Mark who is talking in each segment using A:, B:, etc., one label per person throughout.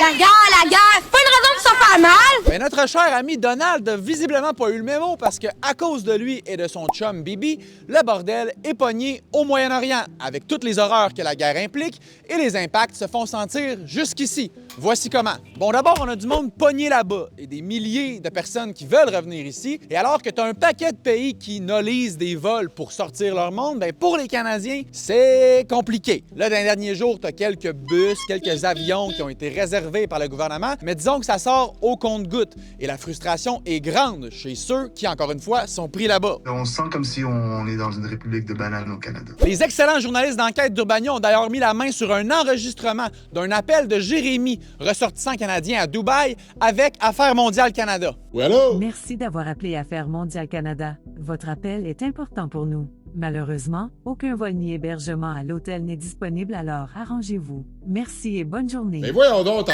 A: la guerre, c'est pas une raison de se faire mal!
B: Ben, notre cher ami Donald n'a visiblement pas eu le mémo parce que, à cause de lui et de son chum Bibi, le bordel est pogné au Moyen-Orient, avec toutes les horreurs que la guerre implique et les impacts se font sentir jusqu'ici. Voici comment. Bon, d'abord, on a du monde pogné là-bas et des milliers de personnes qui veulent revenir ici. Et alors que tu as un paquet de pays qui nolisent des vols pour sortir leur monde, ben pour les Canadiens, c'est compliqué. Là, dans les derniers jours, tu as quelques bus, quelques avions qui ont été réservés par le gouvernement, mais disons que ça sort au compte-gouttes. Et la frustration est grande chez ceux qui, encore une fois, sont pris là-bas.
C: On se sent comme si on est dans une république de bananes au Canada.
B: Les excellents journalistes d'enquête d'Urbania ont d'ailleurs mis la main sur un enregistrement d'un appel de Jérémy, ressortissant canadien à Dubaï, avec Affaires mondiales Canada.
D: Oui, allô?
E: Merci d'avoir appelé Affaires mondiales Canada. Votre appel est important pour nous. Malheureusement, aucun vol ni hébergement à l'hôtel n'est disponible, alors arrangez-vous. Merci et bonne journée.
D: Mais voyons donc,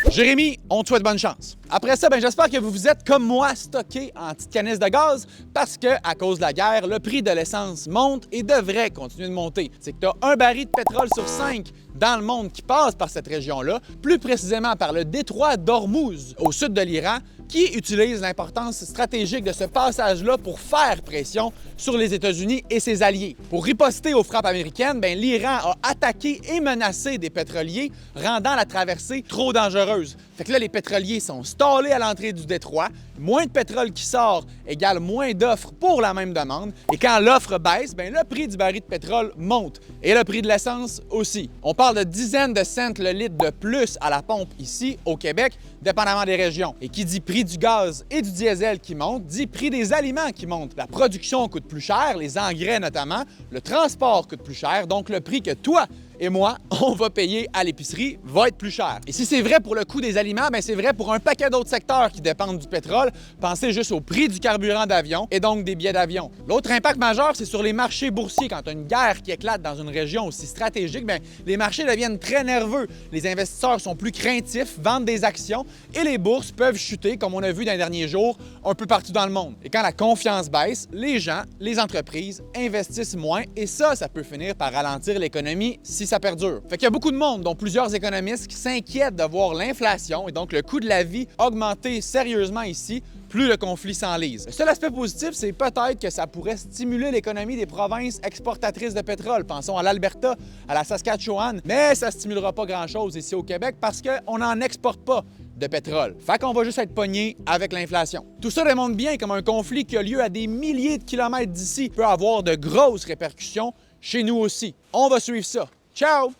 B: Jérémy, on te souhaite bonne chance. Après ça, ben, j'espère que vous vous êtes, comme moi, stocké en petites canisses de gaz parce que, à cause de la guerre, le prix de l'essence monte et devrait continuer de monter. C'est que tu as un baril de pétrole sur 5 dans le monde qui passe par cette région-là, plus précisément par le détroit d'Ormuz, au sud de l'Iran, qui utilise l'importance stratégique de ce passage-là pour faire pression sur les États-Unis et ses alliés. Pour riposter aux frappes américaines, ben, l'Iran a attaqué et menacé des pétroliers, rendant la traversée trop dangereuse. Fait que là, les pétroliers sont stallés à l'entrée du détroit, moins de pétrole qui sort égale moins d'offres pour la même demande, et quand l'offre baisse, ben, le prix du baril de pétrole monte, et le prix de l'essence aussi. On parle de dizaines de cents le litre de plus à la pompe ici, au Québec, dépendamment des régions. Et qui dit prix du gaz et du diesel qui monte, dit prix des aliments qui monte. La production coûte plus cher, les engrais notamment, le transport coûte plus cher, donc le prix que toi et moi, on va payer à l'épicerie va être plus cher. Et si c'est vrai pour le coût des aliments, bien c'est vrai pour un paquet d'autres secteurs qui dépendent du pétrole. Pensez juste au prix du carburant d'avion et donc des billets d'avion. L'autre impact majeur, c'est sur les marchés boursiers. Quand tu as une guerre qui éclate dans une région aussi stratégique, bien, les marchés deviennent très nerveux. Les investisseurs sont plus craintifs, vendent des actions et les bourses peuvent chuter, comme on a vu dans les derniers jours, un peu partout dans le monde. Et quand la confiance baisse, les gens, les entreprises investissent moins et ça peut finir par ralentir l'économie si ça perdure. Fait qu'il y a beaucoup de monde, dont plusieurs économistes, qui s'inquiètent de voir l'inflation et donc le coût de la vie augmenter sérieusement ici, plus le conflit s'enlise. Le seul aspect positif, c'est peut-être que ça pourrait stimuler l'économie des provinces exportatrices de pétrole. Pensons à l'Alberta, à la Saskatchewan, mais ça stimulera pas grand-chose ici au Québec parce qu'on n'en exporte pas de pétrole. Fait qu'on va juste être pogné avec l'inflation. Tout ça démontre bien comme un conflit qui a lieu à des milliers de kilomètres d'ici peut avoir de grosses répercussions chez nous aussi. On va suivre ça. Ciao!